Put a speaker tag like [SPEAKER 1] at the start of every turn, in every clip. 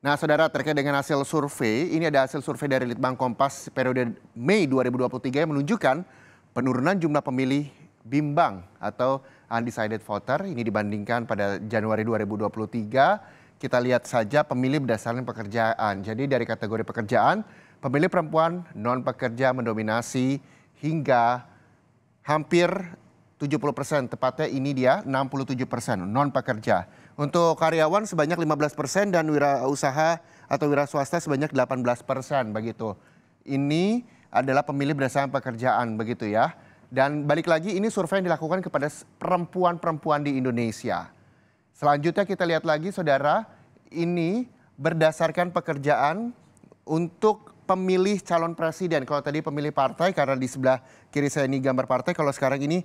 [SPEAKER 1] Nah, saudara, terkait dengan hasil survei, ini ada hasil survei dari Litbang Kompas periode Mei 2023 yang menunjukkan penurunan jumlah pemilih bimbang atau undecided voter ini dibandingkan pada Januari 2023. Kita lihat saja pemilih berdasarkan pekerjaan. Jadi dari kategori pekerjaan, pemilih perempuan non pekerja mendominasi hingga hampir 70%, tepatnya ini dia 67% non pekerja. Untuk karyawan sebanyak 15% dan wirausaha atau wira swasta sebanyak 18% begitu. Ini adalah pemilih berdasarkan pekerjaan begitu ya. Dan balik lagi ini survei yang dilakukan kepada perempuan-perempuan di Indonesia. Selanjutnya kita lihat lagi saudara, ini berdasarkan pekerjaan untuk pemilih calon presiden. Kalau tadi pemilih partai, karena di sebelah kiri saya ini gambar partai, kalau sekarang ini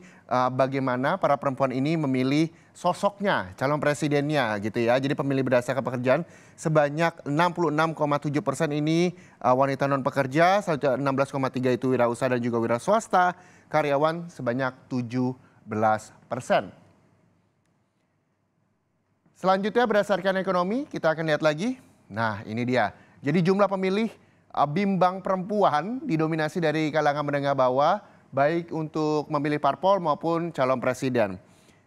[SPEAKER 1] bagaimana para perempuan ini memilih sosoknya, calon presidennya gitu ya. Jadi pemilih berdasarkan pekerjaan sebanyak 66,7% ini wanita non pekerja, 16,3 itu wirausaha dan juga wira swasta, karyawan sebanyak 17%. Selanjutnya berdasarkan ekonomi, kita akan lihat lagi. Nah ini dia. Jadi jumlah pemilih bimbang perempuan didominasi dari kalangan menengah bawah, baik untuk memilih parpol maupun calon presiden.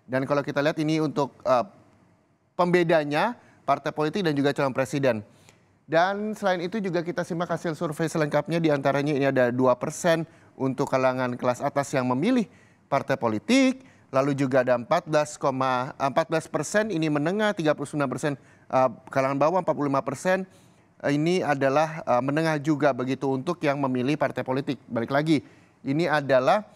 [SPEAKER 1] Dan kalau kita lihat ini untuk pembedanya partai politik dan juga calon presiden. Dan selain itu juga kita simak hasil survei selengkapnya, diantaranya ini ada 2% untuk kalangan kelas atas yang memilih partai politik, lalu juga ada 14% ini menengah, 39% kalangan bawah, 45% ini adalah menengah juga begitu untuk yang memilih partai politik. Balik lagi, ini adalah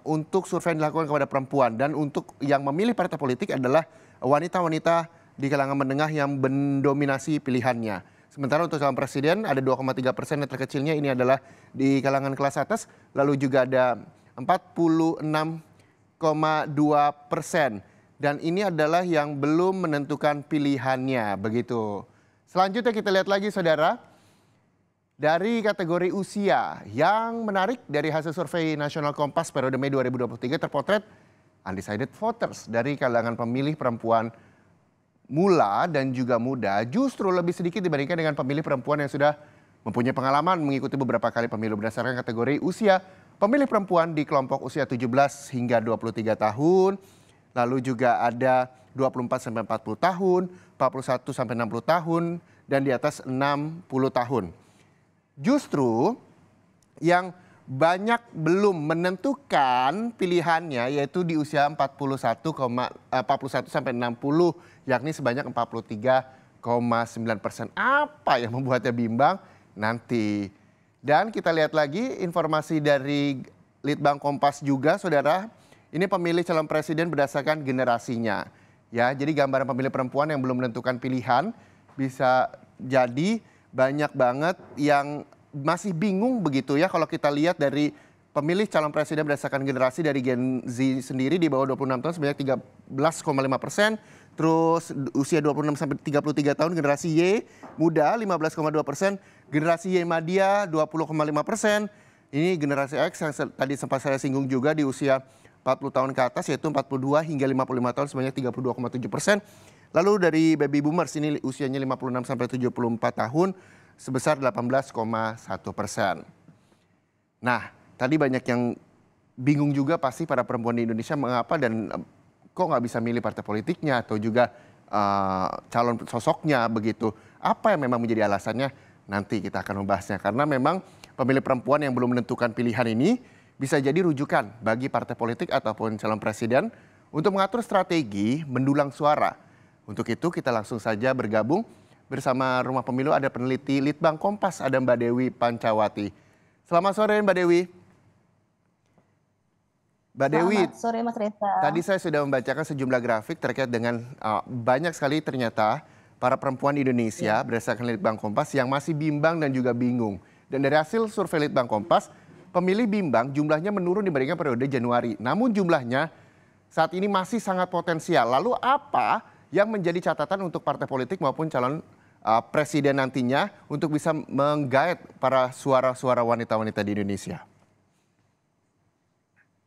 [SPEAKER 1] untuk survei yang dilakukan kepada perempuan, dan untuk yang memilih partai politik adalah wanita-wanita di kalangan menengah yang mendominasi pilihannya. Sementara untuk calon presiden ada 2,3%, yang terkecilnya ini adalah di kalangan kelas atas, lalu juga ada 46,2%, dan ini adalah yang belum menentukan pilihannya begitu. Selanjutnya kita lihat lagi saudara, dari kategori usia yang menarik dari hasil survei Nasional Kompas periode Mei 2023 terpotret undecided voters dari kalangan pemilih perempuan mula dan juga muda justru lebih sedikit dibandingkan dengan pemilih perempuan yang sudah mempunyai pengalaman mengikuti beberapa kali pemilu. Berdasarkan kategori usia, pemilih perempuan di kelompok usia 17 hingga 23 tahun, lalu juga ada 24 sampai 40 tahun, 41 sampai 60 tahun, dan di atas 60 tahun. Justru yang banyak belum menentukan pilihannya yaitu di usia 41 sampai 60, yakni sebanyak 43,9%. Apa yang membuatnya bimbang? Nanti. Dan kita lihat lagi informasi dari Litbang Kompas juga saudara. Ini pemilih calon presiden berdasarkan generasinya. Ya, jadi gambaran pemilih perempuan yang belum menentukan pilihan, bisa jadi banyak banget yang masih bingung begitu ya. Kalau kita lihat dari pemilih calon presiden berdasarkan generasi dari Gen Z sendiri di bawah 26 tahun sebanyak 13,5%. Terus usia 26 sampai 33 tahun generasi Y muda 15,2%. Generasi Y Madya 20,5%. Ini generasi X yang tadi sempat saya singgung juga di usia 40 tahun ke atas yaitu 42 hingga 55 tahun sebanyak 32,7%. Lalu dari baby boomers ini usianya 56 sampai 74 tahun sebesar 18,1%. Nah, tadi banyak yang bingung juga pasti para perempuan di Indonesia mengapa dan kok nggak bisa milih partai politiknya atau juga calon sosoknya begitu. Apa yang memang menjadi alasannya? Nanti kita akan membahasnya karena memang pemilih perempuan yang belum menentukan pilihan ini bisa jadi rujukan bagi partai politik ataupun calon presiden untuk mengatur strategi mendulang suara. Untuk itu kita langsung saja bergabung bersama Rumah Pemilu, ada peneliti Litbang Kompas, ada Mbak Dewi Pancawati. Selamat sore Mbak Dewi. Mbak Dewi,
[SPEAKER 2] Selamat sore Mas Reza.
[SPEAKER 1] tadi saya sudah membacakan sejumlah grafik terkait dengan banyak sekali ternyata para perempuan di Indonesia berdasarkan Litbang Kompas yang masih bimbang dan juga bingung. Dan dari hasil survei Litbang Kompas, pemilih bimbang jumlahnya menurun dibandingkan periode Januari. Namun jumlahnya saat ini masih sangat potensial. Lalu apa yang menjadi catatan untuk partai politik maupun calon presiden nantinya untuk bisa menggait para suara-suara wanita-wanita di Indonesia?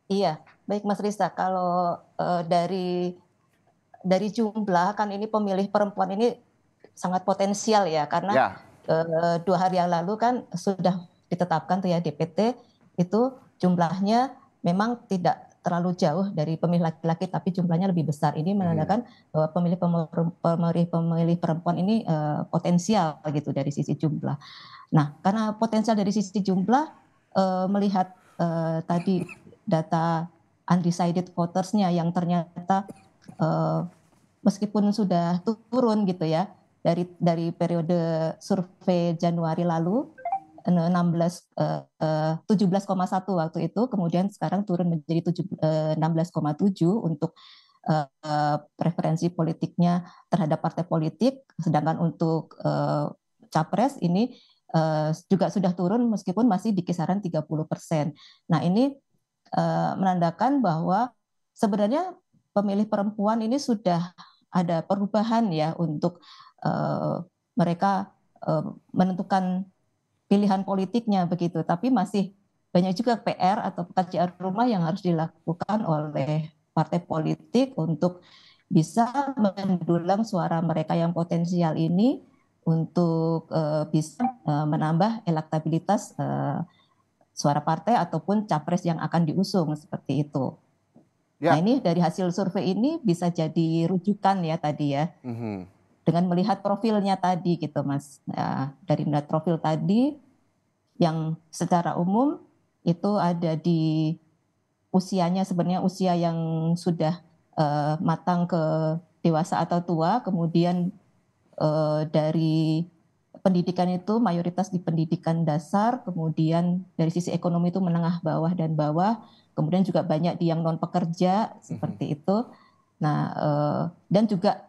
[SPEAKER 2] Iya, baik Mas Reza. Kalau dari jumlah kan ini pemilih perempuan ini sangat potensial ya, karena
[SPEAKER 1] Ya,
[SPEAKER 2] 2 hari yang lalu kan sudah ditetapkan tuh ya DPT itu jumlahnya memang tidak terlalu jauh dari pemilih laki-laki, tapi jumlahnya lebih besar. Ini
[SPEAKER 1] mhm.
[SPEAKER 2] menandakan bahwa pemilih perempuan ini potensial gitu dari sisi jumlah. Nah, karena potensial dari sisi jumlah, melihat tadi data undecided votersnya yang ternyata eh, meskipun sudah turun gitu ya dari periode survei Januari lalu 17,1 waktu itu, kemudian sekarang turun menjadi 16,7 untuk preferensi politiknya terhadap partai politik, sedangkan untuk capres ini juga sudah turun meskipun masih di kisaran 30%. Nah, ini menandakan bahwa sebenarnya pemilih perempuan ini sudah ada perubahan ya untuk mereka menentukan pilihan politiknya begitu, tapi masih banyak juga PR atau pekerjaan rumah yang harus dilakukan oleh partai politik untuk bisa mendulang suara mereka yang potensial ini untuk bisa menambah elektabilitas suara partai ataupun capres yang akan diusung seperti itu. Nah,
[SPEAKER 1] Ya,
[SPEAKER 2] ini dari hasil survei ini bisa jadi rujukan ya tadi ya,
[SPEAKER 1] mhm.
[SPEAKER 2] dengan melihat profilnya tadi gitu Mas. Nah, dari melihat profil tadi yang secara umum itu ada di usianya, sebenarnya usia yang sudah matang ke dewasa atau tua, kemudian dari pendidikan itu mayoritas di pendidikan dasar, kemudian dari sisi ekonomi itu menengah bawah dan bawah, kemudian juga banyak di yang non pekerja
[SPEAKER 1] Mhm.
[SPEAKER 2] seperti itu. Nah, dan juga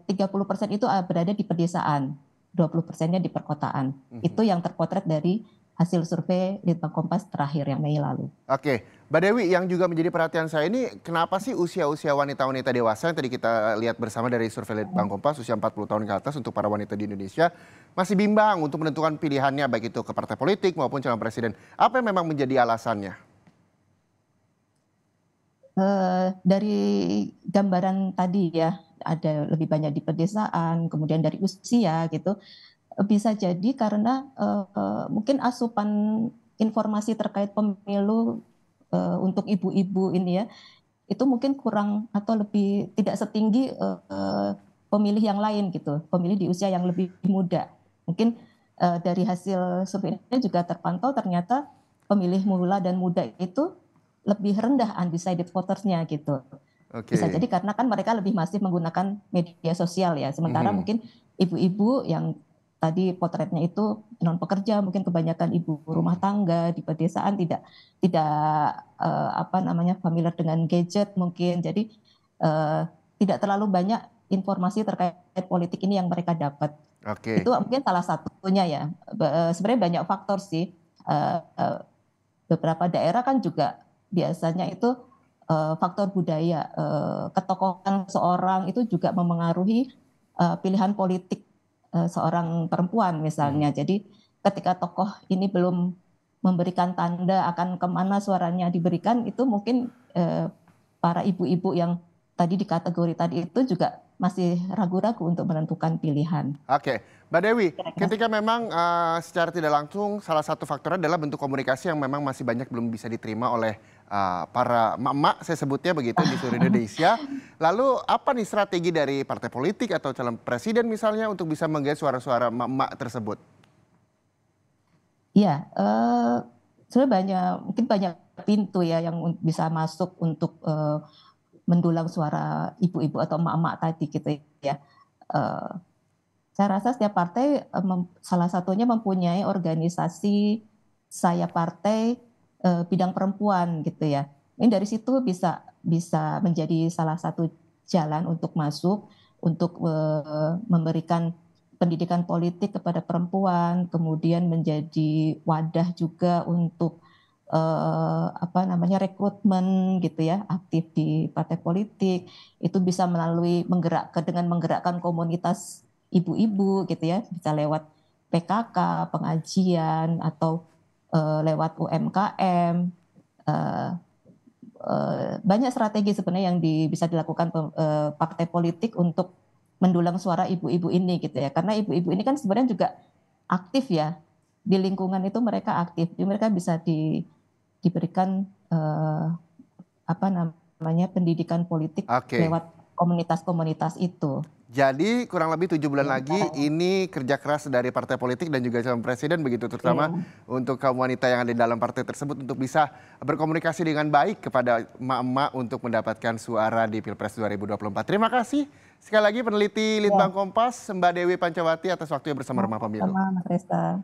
[SPEAKER 2] 30% itu berada di pedesaan, 20%-nya di perkotaan.
[SPEAKER 1] Mhm.
[SPEAKER 2] Itu yang terpotret dari hasil survei Litbang Kompas terakhir yang Mei lalu.
[SPEAKER 1] Oke, Mbak Dewi, yang juga menjadi perhatian saya ini kenapa sih usia-usia wanita-wanita dewasa yang tadi kita lihat bersama dari survei Litbang Kompas usia 40 tahun ke atas untuk para wanita di Indonesia masih bimbang untuk menentukan pilihannya baik itu ke partai politik maupun calon presiden. Apa yang memang menjadi alasannya?
[SPEAKER 2] Dari gambaran tadi ya, ada lebih banyak di pedesaan, kemudian dari usia gitu, bisa jadi karena mungkin asupan informasi terkait pemilu untuk ibu-ibu ini ya, itu mungkin kurang atau lebih tidak setinggi pemilih yang lain gitu, pemilih di usia yang lebih muda. Mungkin dari hasil survei ini juga terpantau ternyata pemilih mula dan muda itu lebih rendah undecided votersnya gitu. Bisa
[SPEAKER 1] Oke.
[SPEAKER 2] jadi karena kan mereka lebih masif menggunakan media sosial ya, sementara
[SPEAKER 1] Mhm.
[SPEAKER 2] mungkin ibu-ibu yang tadi potretnya itu non pekerja, mungkin kebanyakan ibu rumah
[SPEAKER 1] Mhm.
[SPEAKER 2] tangga di pedesaan tidak tidak apa namanya familiar dengan gadget mungkin, jadi eh, tidak terlalu banyak informasi terkait politik ini yang mereka dapat.
[SPEAKER 1] Oke.
[SPEAKER 2] Itu mungkin salah satunya ya. Sebenarnya banyak faktor sih. Eh, eh, Beberapa daerah kan juga biasanya itu faktor budaya, ketokohan seorang itu juga memengaruhi pilihan politik seorang perempuan
[SPEAKER 1] Mhm.
[SPEAKER 2] misalnya. Jadi ketika tokoh ini belum memberikan tanda akan kemana suaranya diberikan, itu mungkin para ibu-ibu yang tadi di kategori tadi itu juga masih ragu-ragu untuk menentukan pilihan.
[SPEAKER 1] Oke, Mbak Dewi,
[SPEAKER 2] Kira-kira
[SPEAKER 1] ketika memang secara tidak langsung salah satu faktornya adalah bentuk komunikasi yang memang masih banyak belum bisa diterima oleh para emak-emak, saya sebutnya begitu di seluruh Indonesia. Lalu apa nih strategi dari partai politik atau calon presiden misalnya untuk bisa menggait suara-suara emak-emak tersebut?
[SPEAKER 2] Iya, sebenarnya banyak, mungkin banyak pintu ya yang bisa masuk untuk mendulang suara ibu-ibu atau emak-emak tadi gitu ya. Eh, saya rasa setiap partai salah satunya mempunyai organisasi saya partai bidang perempuan gitu ya. Ini dari situ bisa bisa menjadi salah satu jalan untuk masuk, untuk memberikan pendidikan politik kepada perempuan, kemudian menjadi wadah juga untuk apa namanya rekrutmen gitu ya, aktif di partai politik. Itu bisa melalui dengan menggerakkan komunitas ibu-ibu gitu ya, bisa lewat PKK, pengajian atau lewat UMKM. eh, Banyak strategi sebenarnya yang bisa dilakukan partai politik untuk mendulang suara ibu-ibu ini gitu ya. Karena ibu-ibu ini kan sebenarnya juga aktif ya di lingkungan itu, mereka aktif, jadi mereka bisa diberikan apa namanya pendidikan politik
[SPEAKER 1] Oke.
[SPEAKER 2] lewat komunitas-komunitas itu.
[SPEAKER 1] Jadi kurang lebih 7 bulan
[SPEAKER 2] Ya,
[SPEAKER 1] lagi ini kerja keras dari partai politik dan juga calon presiden begitu, terutama
[SPEAKER 2] iya.
[SPEAKER 1] untuk kaum wanita yang ada di dalam partai tersebut untuk bisa berkomunikasi dengan baik kepada emak-emak untuk mendapatkan suara di Pilpres 2024. Terima kasih sekali lagi peneliti Litbang
[SPEAKER 2] Ya,
[SPEAKER 1] Kompas Mbak Dewi Pancawati atas waktunya bersama Rumah Pemilu.
[SPEAKER 2] sama Mas Resta.